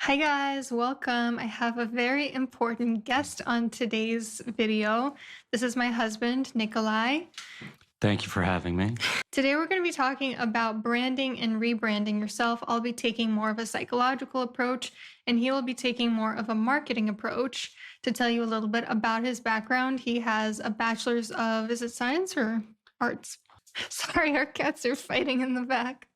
Hi guys, welcome. I have a very important guest on today's video. This is my husband, Nikolai. Thank you for having me. Today we're going to be talking about branding and rebranding yourself. I'll be taking more of a psychological approach, and he will be taking more of a marketing approach. To tell you a little bit about his background, he has a bachelor's of, is it science or arts? Sorry, our cats are fighting in the back.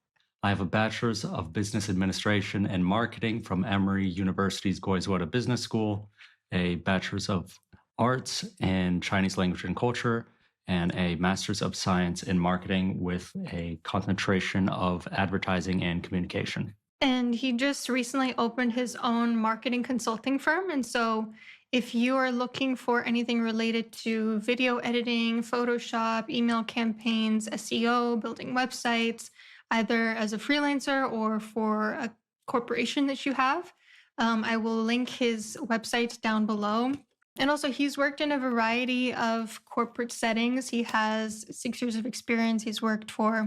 I have a bachelor's of business administration and marketing from Emory University's Goizueta Business School, a bachelor's of arts in Chinese language and culture, and a master's of science in marketing with a concentration of advertising and communication. And he just recently opened his own marketing consulting firm. And so, if you are looking for anything related to video editing, Photoshop, email campaigns, SEO, building websites, either as a freelancer or for a corporation that you have, I will link his website down below. And also, he's worked in a variety of corporate settings. He has 6 years of experience. He's worked for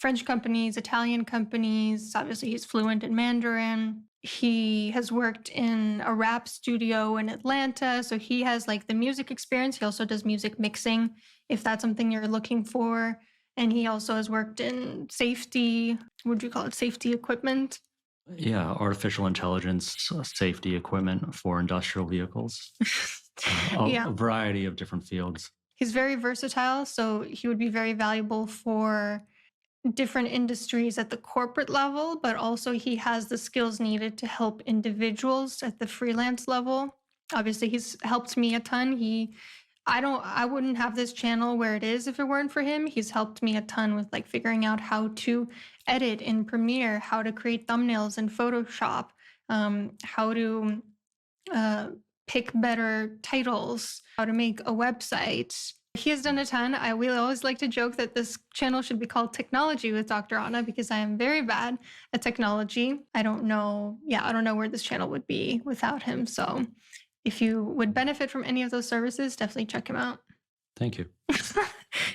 French companies, Italian companies. Obviously, he's fluent in Mandarin. He has worked in a rap studio in Atlanta. So he has like the music experience. He also does music mixing, if that's something you're looking for. And he also has worked in safety, what do you call it? Safety equipment. Yeah, artificial intelligence safety equipment for industrial vehicles, Yeah. a variety of different fields. He's very versatile. So he would be very valuable for different industries at the corporate level, but also he has the skills needed to help individuals at the freelance level. Obviously, he's helped me a ton. I wouldn't have this channel where it is if it weren't for him. He's helped me a ton with like figuring out how to edit in Premiere, how to create thumbnails in Photoshop, how to pick better titles, how to make a website. He has done a ton. I will always like to joke that this channel should be called Technology with Dr. Anna because I am very bad at technology. I don't know where this channel would be without him. So if you would benefit from any of those services, definitely check him out. Thank you.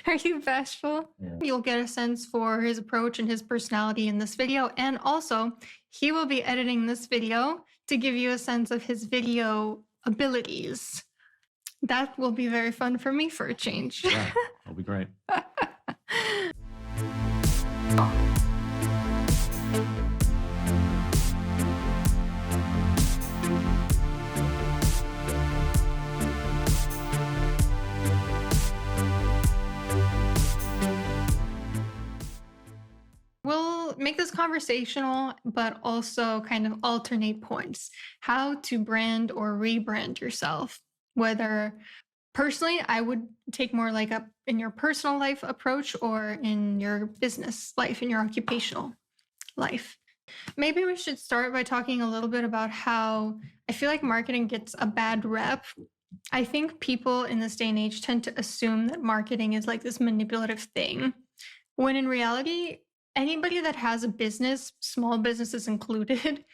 Are you bashful? Yeah. You'll get a sense for his approach and his personality in this video. And also, he will be editing this video to give you a sense of his video abilities. That will be very fun for me for a change. Yeah, that'll be great. We'll make this conversational, but also kind of alternate points. How to brand or rebrand yourself. Whether personally, I would take more like a in your personal life approach or in your business life, in your occupational life. Maybe we should start by talking a little bit about how I feel like marketing gets a bad rep. I think people in this day and age tend to assume that marketing is like this manipulative thing, when in reality, anybody that has a business, small businesses included,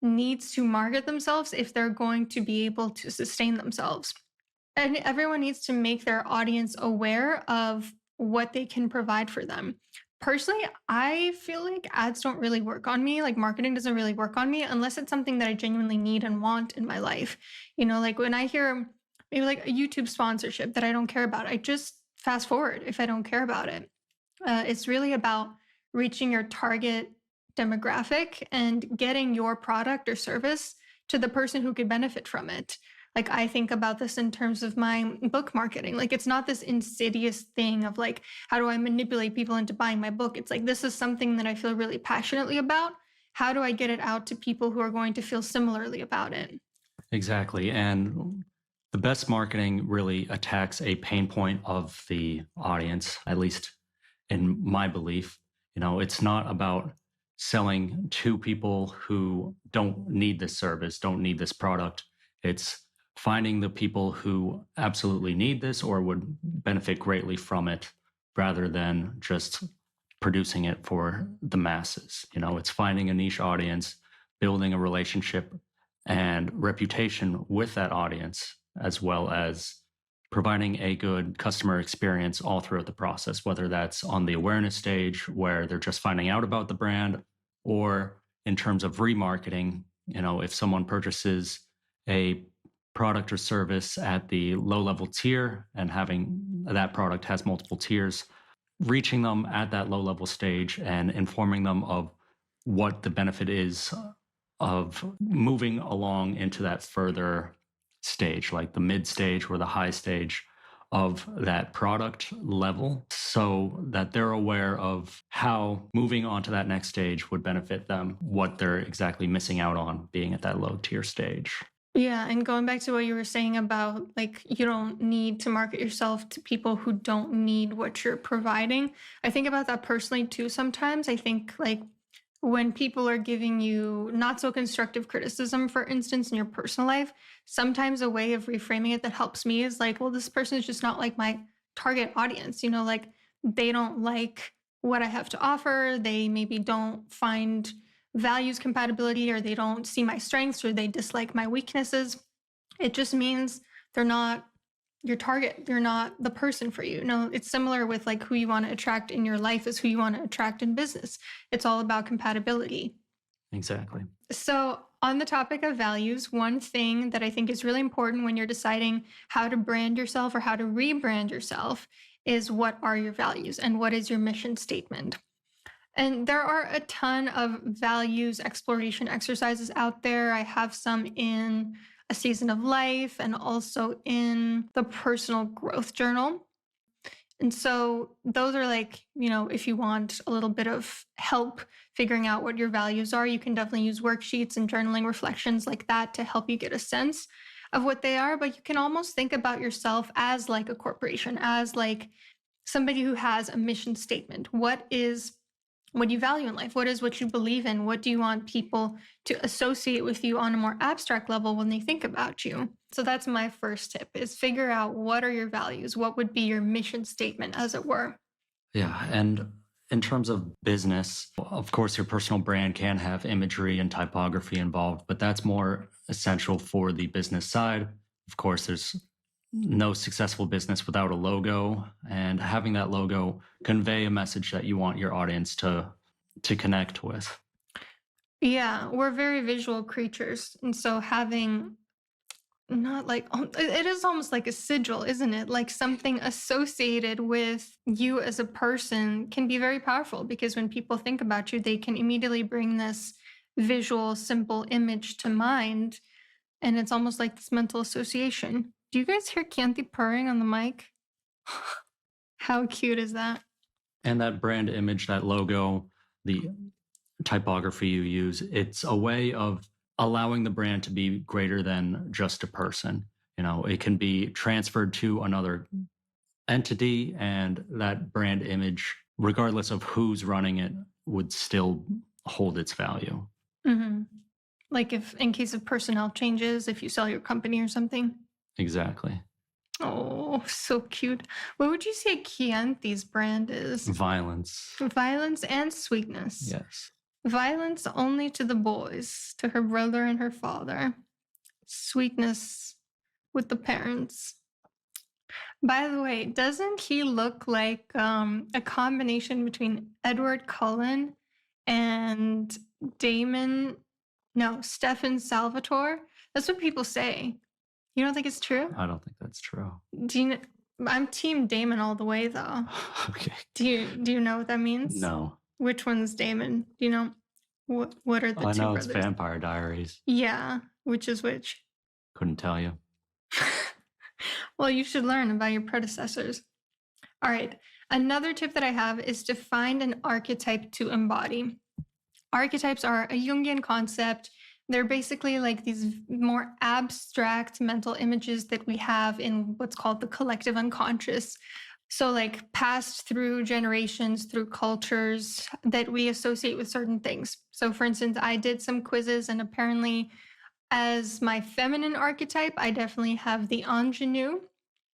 needs to market themselves if they're going to be able to sustain themselves. And everyone needs to make their audience aware of what they can provide for them. Personally, I feel like ads don't really work on me. Like marketing doesn't really work on me unless it's something that I genuinely need and want in my life. You know, like when I hear maybe like a YouTube sponsorship that I don't care about, I just fast forward if I don't care about it. It's really about reaching your target demographic and getting your product or service to the person who could benefit from it. Like I think about this in terms of my book marketing. Like it's not this insidious thing of like, how do I manipulate people into buying my book? It's like, this is something that I feel really passionately about. How do I get it out to people who are going to feel similarly about it? Exactly. And the best marketing really attacks a pain point of the audience, at least in my belief. You know, it's not about selling to people who don't need this service, don't need this product. It's finding the people who absolutely need this or would benefit greatly from it rather than just producing it for the masses. You know, it's finding a niche audience, building a relationship and reputation with that audience, as well as providing a good customer experience all throughout the process, whether that's on the awareness stage where they're just finding out about the brand or in terms of remarketing If someone purchases a product or service at the low level tier and having that product has multiple tiers, reaching them at that low level stage and informing them of what the benefit is of moving along into that further stage, like the mid stage or the high stage of that product level, so that they're aware of how moving on to that next stage would benefit them, what they're exactly missing out on being at that low tier stage. Yeah, and going back to what you were saying about like you don't need to market yourself to people who don't need what you're providing. I think about that personally too sometimes. I think like when people are giving you not so constructive criticism, for instance, in your personal life, sometimes a way of reframing it that helps me is like, well, this person is just not like my target audience. Like they don't like what I have to offer. They maybe don't find values compatibility, or they don't see my strengths, or they dislike my weaknesses. It just means they're not your target. They're not the person for you. No, it's similar with like who you want to attract in your life is who you want to attract in business. It's all about compatibility. Exactly. So, on the topic of values, one thing that I think is really important when you're deciding how to brand yourself or how to rebrand yourself is what are your values and what is your mission statement. And there are a ton of values exploration exercises out there. I have some in A Season of Life and also in the Personal Growth Journal. And so those are like, if you want a little bit of help figuring out what your values are, you can definitely use worksheets and journaling reflections like that to help you get a sense of what they are. But you can almost think about yourself as like a corporation, as like somebody who has a mission statement. What do you value in life? What is what you believe in? What do you want people to associate with you on a more abstract level when they think about you? So that's my first tip is figure out what are your values? What would be your mission statement, as it were? Yeah. And in terms of business, of course, your personal brand can have imagery and typography involved, but that's more essential for the business side. Of course, there's no successful business without a logo, and having that logo convey a message that you want your audience to connect with. Yeah, we're very visual creatures. And so having not like it is almost like a sigil, isn't it? Like something associated with you as a person can be very powerful because when people think about you, they can immediately bring this visual, simple image to mind. And it's almost like this mental association. Do you guys hear Chianti purring on the mic? How cute is that? And that brand image, that logo, the typography you use, it's a way of allowing the brand to be greater than just a person. It can be transferred to another entity, and that brand image, regardless of who's running it, would still hold its value. Hmm. Like if in case of personnel changes, if you sell your company or something. Exactly. Oh, so cute. What would you say Chianti's brand is? Violence. Violence and sweetness. Yes. Violence only to the boys, to her brother and her father. Sweetness with the parents. By the way, doesn't he look like a combination between Edward Cullen and Damon? No, Stefan Salvatore. That's what people say. You don't think it's true? I don't think that's true. Do you? I'm Team Damon all the way, though. Okay. Do you know what that means? No. Which one's Damon? Do you know? What are the I two know brothers? it's Vampire Diaries. Yeah, which is which? Couldn't tell you. Well, you should learn about your predecessors. All right. Another tip that I have is to find an archetype to embody. Archetypes are a Jungian concept. They're basically like these more abstract mental images that we have in what's called the collective unconscious. So, like passed through generations, through cultures that we associate with certain things. So, for instance, I did some quizzes, and apparently, as my feminine archetype, I definitely have the ingenue,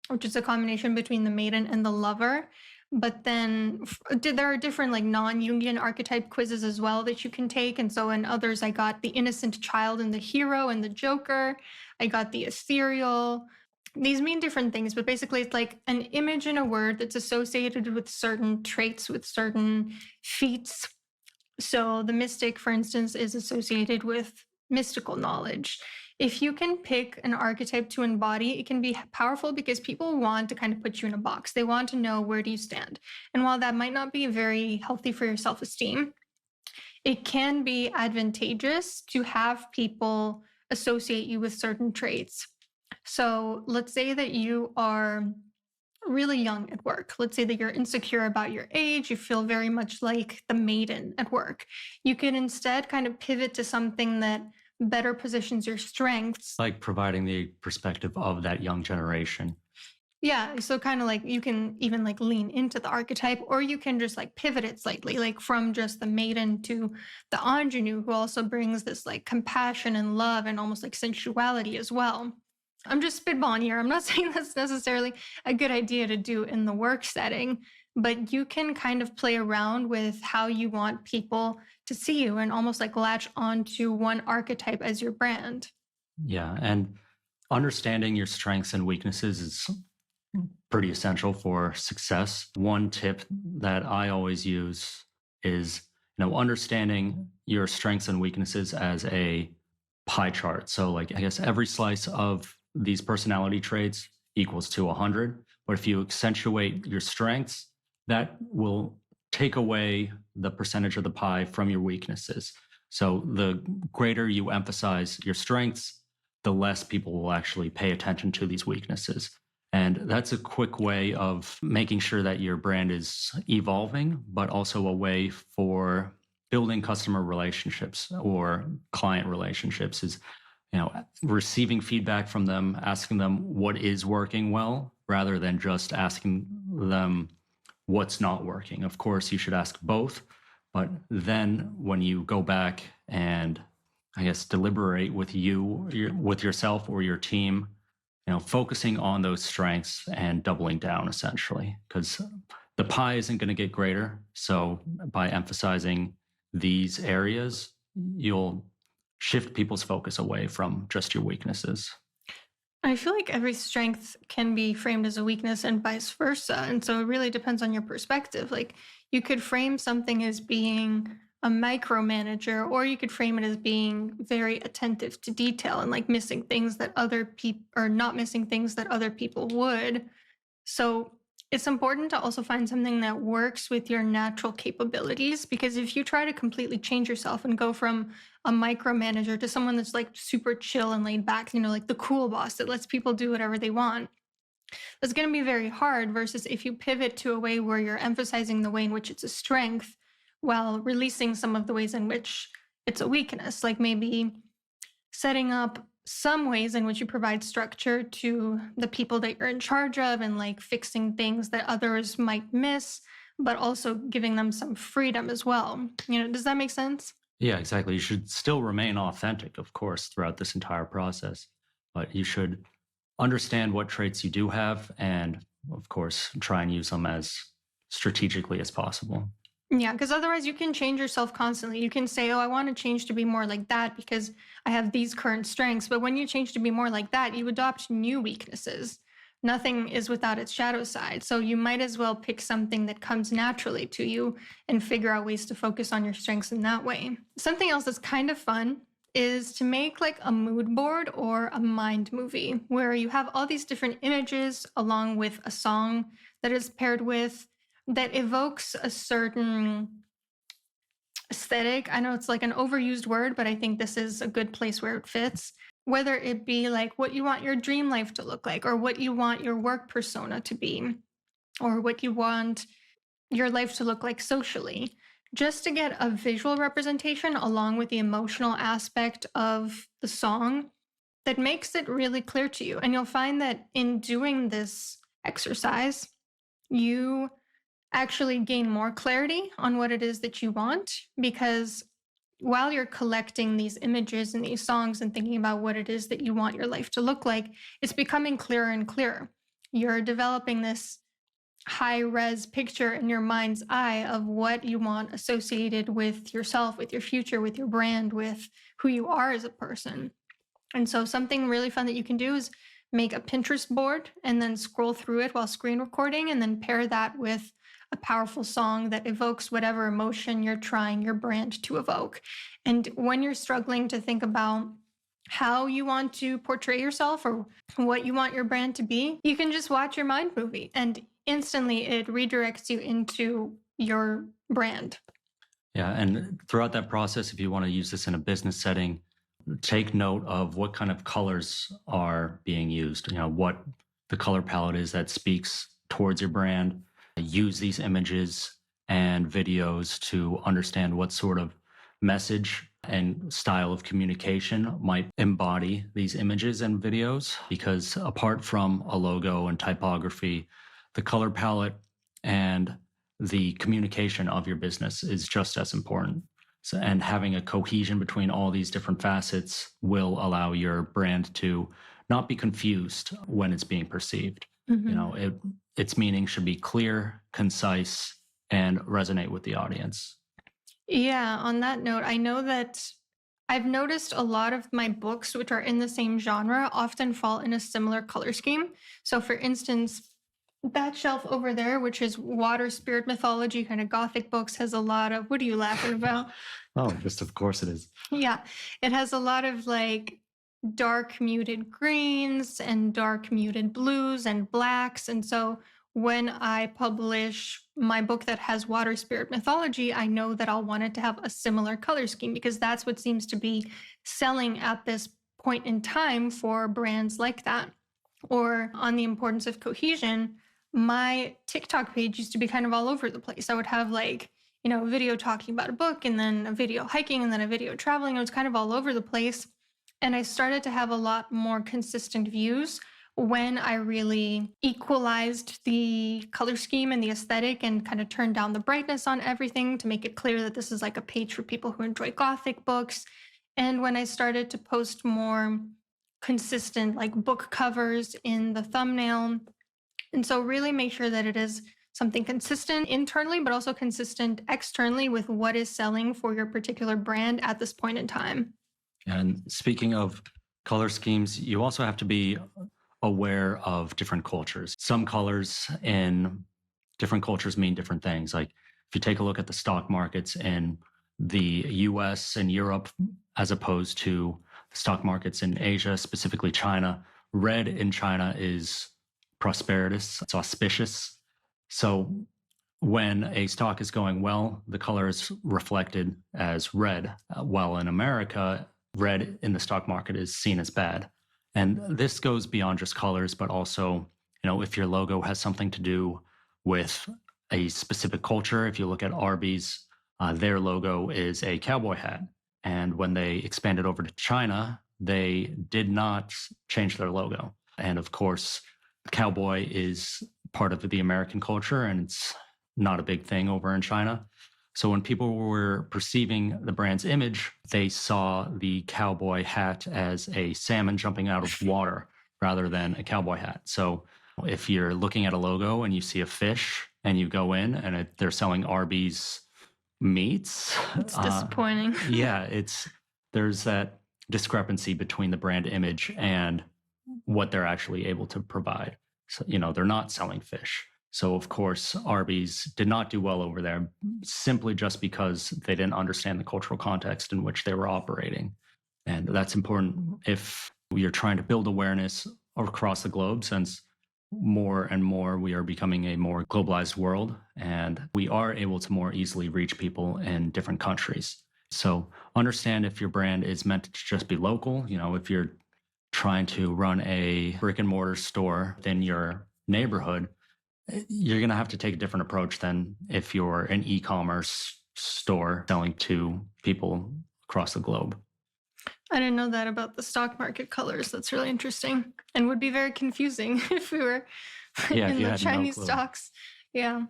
which is a combination between the maiden and the lover. But then there are different like non-Jungian archetype quizzes as well that you can take. And so in others, I got the innocent child and the hero and the joker. I got the ethereal. These mean different things, but basically it's like an image in a word that's associated with certain traits, with certain feats. So the mystic, for instance, is associated with mystical knowledge. If you can pick an archetype to embody, it can be powerful because people want to kind of put you in a box. They want to know where do you stand. And while that might not be very healthy for your self-esteem, it can be advantageous to have people associate you with certain traits. So let's say that you are really young at work. Let's say that you're insecure about your age, you feel very much like the maiden at work. You can instead kind of pivot to something that better positions your strengths. Like providing the perspective of that young generation. Yeah, so kind of like you can even like lean into the archetype, or you can just like pivot it slightly, like from just the maiden to the ingenue, who also brings this like compassion and love and almost like sensuality as well. I'm just spitballing here. I'm not saying that's necessarily a good idea to do in the work setting, but you can kind of play around with how you want people to see you and almost like latch onto one archetype as your brand. Yeah. And understanding your strengths and weaknesses is pretty essential for success. One tip that I always use is, understanding your strengths and weaknesses as a pie chart. So like I guess every slice of these personality traits equals to 100, but if you accentuate your strengths, that will take away the percentage of the pie from your weaknesses. So the greater you emphasize your strengths, the less people will actually pay attention to these weaknesses. And that's a quick way of making sure that your brand is evolving, but also a way for building customer relationships or client relationships is, receiving feedback from them, asking them what is working well, rather than just asking them what's not working. Of course, you should ask both, but then when you go back and I guess deliberate with with yourself or your team, focusing on those strengths and doubling down essentially, because the pie isn't going to get greater. So by emphasizing these areas, you'll shift people's focus away from just your weaknesses. I feel like every strength can be framed as a weakness and vice versa. And so it really depends on your perspective. Like you could frame something as being a micromanager, or you could frame it as being very attentive to detail and like missing things that other people or not missing things that other people would. So it's important to also find something that works with your natural capabilities, because if you try to completely change yourself and go from a micromanager to someone that's like super chill and laid back, like the cool boss that lets people do whatever they want, that's going to be very hard. Versus if you pivot to a way where you're emphasizing the way in which it's a strength while releasing some of the ways in which it's a weakness, like maybe setting up some ways in which you provide structure to the people that you're in charge of and like fixing things that others might miss, but also giving them some freedom as well. Does that make sense? Yeah, exactly. You should still remain authentic, of course, throughout this entire process, but you should understand what traits you do have and, of course, try and use them as strategically as possible. Yeah, because otherwise you can change yourself constantly. You can say, oh, I want to change to be more like that because I have these current strengths. But when you change to be more like that, you adopt new weaknesses. Nothing is without its shadow side. So you might as well pick something that comes naturally to you and figure out ways to focus on your strengths in that way. Something else that's kind of fun is to make like a mood board or a mind movie where you have all these different images along with a song that is paired with that evokes a certain aesthetic. I know it's like an overused word, but I think this is a good place where it fits. Whether it be like what you want your dream life to look like, or what you want your work persona to be, or what you want your life to look like socially, just to get a visual representation along with the emotional aspect of the song that makes it really clear to you. And you'll find that in doing this exercise, you actually gain more clarity on what it is that you want, because while you're collecting these images and these songs and thinking about what it is that you want your life to look like, it's becoming clearer and clearer. You're developing this high res picture in your mind's eye of what you want associated with yourself, with your future, with your brand, with who you are as a person. And so something really fun that you can do is make a Pinterest board and then scroll through it while screen recording, and then pair that with a powerful song that evokes whatever emotion you're trying your brand to evoke. And when you're struggling to think about how you want to portray yourself or what you want your brand to be, you can just watch your mind movie and instantly it redirects you into your brand. Yeah. And throughout that process, if you want to use this in a business setting, take note of what kind of colors are being used, what the color palette is that speaks towards your brand. Use these images and videos to understand what sort of message and style of communication might embody these images and videos. Because apart from a logo and typography, the color palette and the communication of your business is just as important. So, and having a cohesion between all these different facets will allow your brand to not be confused when it's being perceived. Mhm. Its meaning should be clear, concise, and resonate with the audience. Yeah, on that note, I know that I've noticed a lot of my books, which are in the same genre, often fall in a similar color scheme. So, for instance, that shelf over there, which is water spirit mythology, kind of gothic books, has a lot of what are you laughing about? Oh, just of course it is. Yeah, it has a lot of like dark muted greens and dark muted blues and blacks. And so when I publish my book that has water spirit mythology, I know that I'll want it to have a similar color scheme because that's what seems to be selling at this point in time for brands like that. Or on the importance of cohesion, my TikTok page used to be kind of all over the place. I would have like, a video talking about a book and then a video hiking and then a video traveling. It was kind of all over the place. And I started to have a lot more consistent views when I really equalized the color scheme and the aesthetic and kind of turned down the brightness on everything to make it clear that this is like a page for people who enjoy Gothic books. And when I started to post more consistent, like book covers in the thumbnail. And so, really make sure that it is something consistent internally, but also consistent externally with what is selling for your particular brand at this point in time. And speaking of color schemes, you also have to be aware of different cultures. Some colors in different cultures mean different things. Like if you take a look at the stock markets in the US and Europe, as opposed to the stock markets in Asia, specifically China, red in China is prosperitous, it's auspicious. So when a stock is going well, the color is reflected as red, while in America, red in the stock market is seen as bad. And this goes beyond just colors, but also, if your logo has something to do with a specific culture. If you look at Arby's, their logo is a cowboy hat. And when they expanded over to China, they did not change their logo. And of course, cowboy is part of the American culture and it's not a big thing over in China. So when people were perceiving the brand's image, they saw the cowboy hat as a salmon jumping out of water rather than a cowboy hat. So if you're looking at a logo and you see a fish and you go in and they're selling Arby's meats, It's disappointing. yeah, there's that discrepancy between the brand image and what they're actually able to provide. So, they're not selling fish. So, of course, Arby's did not do well over there simply just because they didn't understand the cultural context in which they were operating. And that's important if you're trying to build awareness across the globe, since more and more we are becoming a more globalized world and we are able to more easily reach people in different countries. So, understand if your brand is meant to just be local. If you're trying to run a brick and mortar store within your neighborhood, you're going to have to take a different approach than if you're an e-commerce store selling to people across the globe. I didn't know that about the stock market colors. That's really interesting and would be very confusing if we were Yeah, if in you the had no Chinese clue. stocks. Yeah.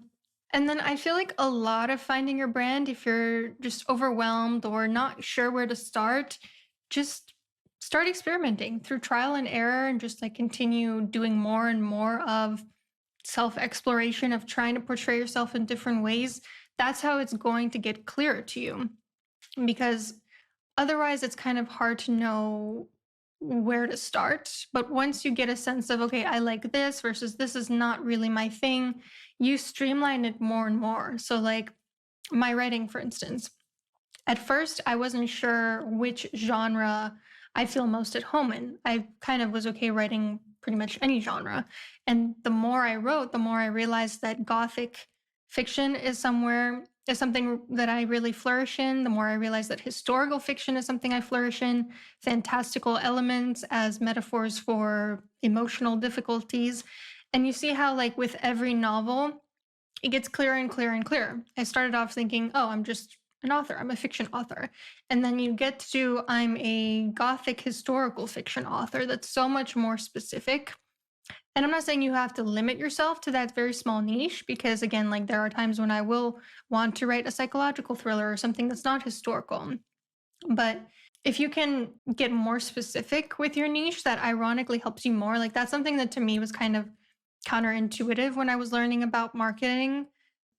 And then I feel like a lot of finding your brand, if you're just overwhelmed or not sure where to start, just start experimenting through trial and error and just like continue doing more and more of self exploration of trying to portray yourself in different ways. That's how it's going to get clearer to you because otherwise it's kind of hard to know where to start. But once you get a sense of, okay, I like this versus this is not really my thing, you streamline it more and more. So, like my writing, for instance, at first, I wasn't sure which genre I feel most at home in. I kind of was okay writing pretty much any genre. And the more I wrote, the more I realized that gothic fiction is something that I really flourish in. The more I realized that historical fiction is something I flourish in, fantastical elements as metaphors for emotional difficulties. And you see how, like, with every novel, it gets clearer and clearer and clearer. I started off thinking, oh, I'm just an author, I'm a fiction author. And then you get to, I'm a gothic historical fiction author that's so much more specific. And I'm not saying you have to limit yourself to that very small niche, because again, like there are times when I will want to write a psychological thriller or something that's not historical. But if you can get more specific with your niche, that ironically helps you more. Like that's something that to me was kind of counterintuitive when I was learning about marketing,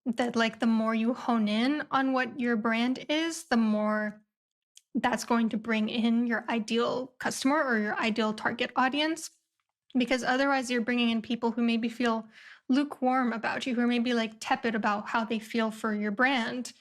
that like the more you hone in on what your brand is, the more that's going to bring in your ideal customer or your ideal target audience. Because otherwise, you're bringing in people who maybe feel lukewarm about you, who are maybe like tepid about how they feel for your brand.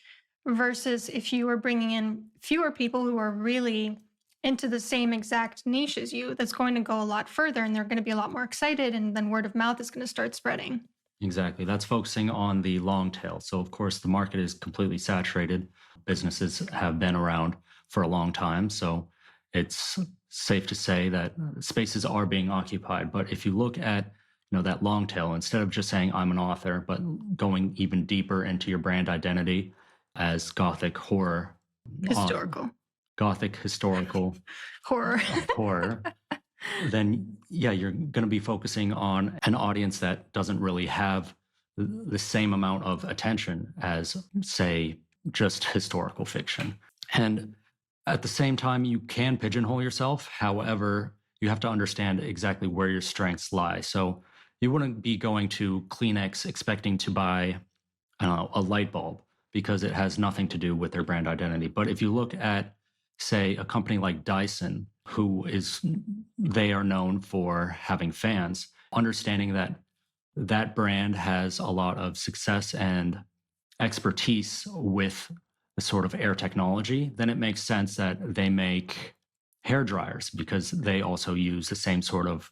Versus if you were bringing in fewer people who are really into the same exact niche as you, that's going to go a lot further and they're going to be a lot more excited. And then word of mouth is going to start spreading. Exactly. That's focusing on the long tail. So, of course, the market is completely saturated. Businesses have been around for a long time. So, it's safe to say that spaces are being occupied. But if you look at that long tail, instead of just saying I'm an author, but going even deeper into your brand identity as Gothic horror, uh, Historical. Gothic historical Horror. horror, then yeah, you're going to be focusing on an audience that doesn't really have the same amount of attention as, say, just historical fiction. And at the same time, you can pigeonhole yourself. However, you have to understand exactly where your strengths lie. So you wouldn't be going to Kleenex expecting to buy, I don't know, a light bulb because it has nothing to do with their brand identity. But if you look at, say, a company like Dyson, they are known for having fans, understanding that that brand has a lot of success and expertise with the sort of air technology, then it makes sense that they make hair dryers because they also use the same sort of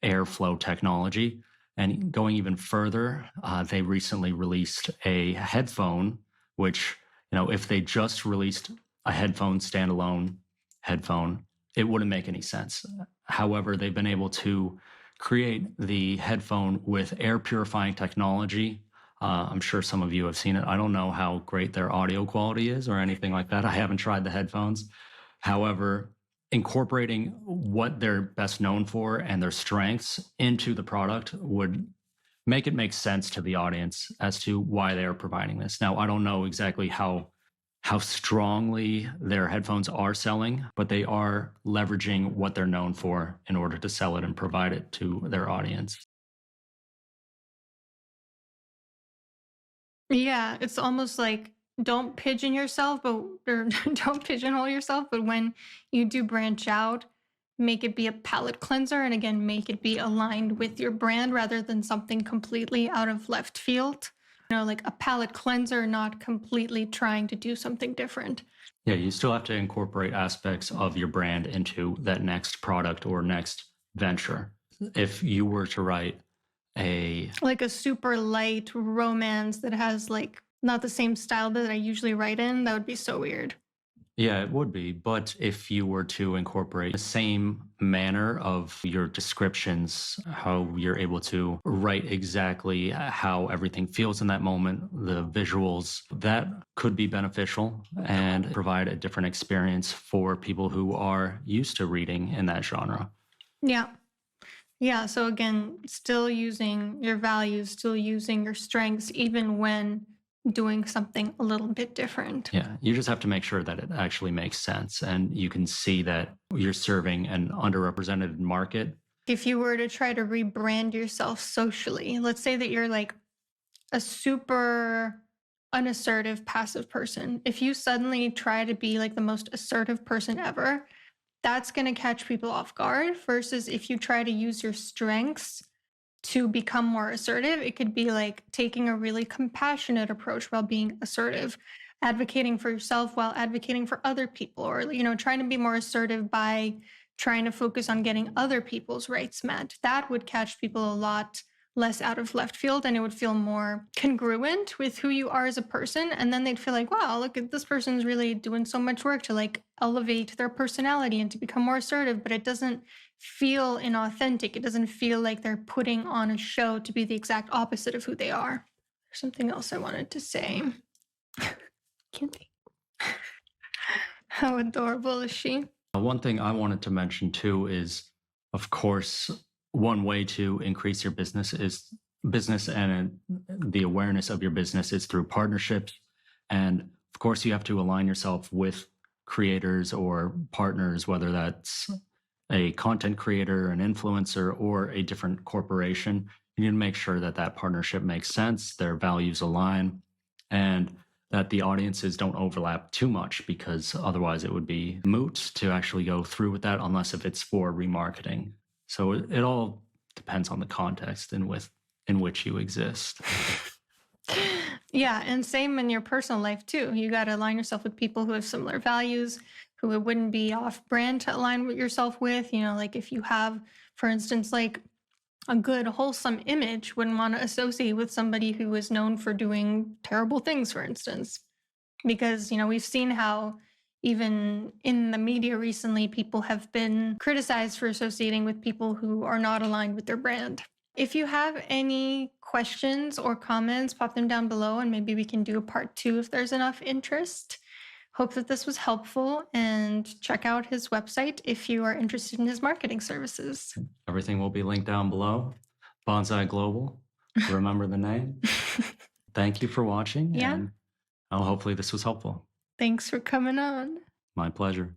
airflow technology. And going even further, they recently released a headphone, which, if they just released a headphone, standalone headphone, it wouldn't make any sense. However, they've been able to create the headphone with air purifying technology. I'm sure some of you have seen it. I don't know how great their audio quality is or anything like that. I haven't tried the headphones. However, incorporating what they're best known for and their strengths into the product would make it make sense to the audience as to why they are providing this. Now, I don't know exactly how strongly their headphones are selling, but they are leveraging what they're known for in order to sell it and provide it to their audience. Yeah, it's almost like don't pigeon yourself, but or don't pigeonhole yourself, but when you do branch out, make it be a palate cleanser and again make it be aligned with your brand rather than something completely out of left field. Like a palate cleanser, not completely trying to do something different. Yeah, you still have to incorporate aspects of your brand into that next product or next venture. If you were to write Like a super light romance that has like not the same style that I usually write in, that would be so weird. Yeah, it would be. But if you were to incorporate the same manner of your descriptions, how you're able to write exactly how everything feels in that moment, the visuals, that could be beneficial and provide a different experience for people who are used to reading in that genre. Yeah. Yeah. So again, still using your values, still using your strengths, even when doing something a little bit different. Yeah, you just have to make sure that it actually makes sense and you can see that you're serving an underrepresented market. If you were to try to rebrand yourself socially, let's say that you're like a super unassertive, passive person. If you suddenly try to be like the most assertive person ever, that's going to catch people off guard versus if you try to use your strengths to become more assertive. It could be like taking a really compassionate approach while being assertive, advocating for yourself while advocating for other people, or, trying to be more assertive by trying to focus on getting other people's rights met. That would catch people a lot less out of left field, and it would feel more congruent with who you are as a person. And then they'd feel like, wow, look at this person's really doing so much work to like elevate their personality and to become more assertive, but it doesn't feel inauthentic. It doesn't feel like they're putting on a show to be the exact opposite of who they are. There's something else I wanted to say. Can't think. How adorable is she? One thing I wanted to mention too is, of course, one way to increase your business and the awareness of your business is through partnerships. And of course, you have to align yourself with creators or partners, whether that's a content creator, an influencer, or a different corporation. You need to make sure that that partnership makes sense, their values align, and that the audiences don't overlap too much, because otherwise it would be moot to actually go through with that unless if it's for remarketing. So it all depends on the context in which you exist. Yeah, and same in your personal life too. You got to align yourself with people who have similar values, who it wouldn't be off brand to align with yourself with. Like if you have, for instance, like a good wholesome image, wouldn't want to associate with somebody who is known for doing terrible things, for instance. Because, we've seen how even in the media recently, people have been criticized for associating with people who are not aligned with their brand. If you have any questions or comments, pop them down below and maybe we can do a part 2 if there's enough interest. Hope that this was helpful, and check out his website if you are interested in his marketing services. Everything will be linked down below. Bonsai Global. Remember the name. Thank you for watching. Yeah. And hopefully this was helpful. Thanks for coming on. My pleasure.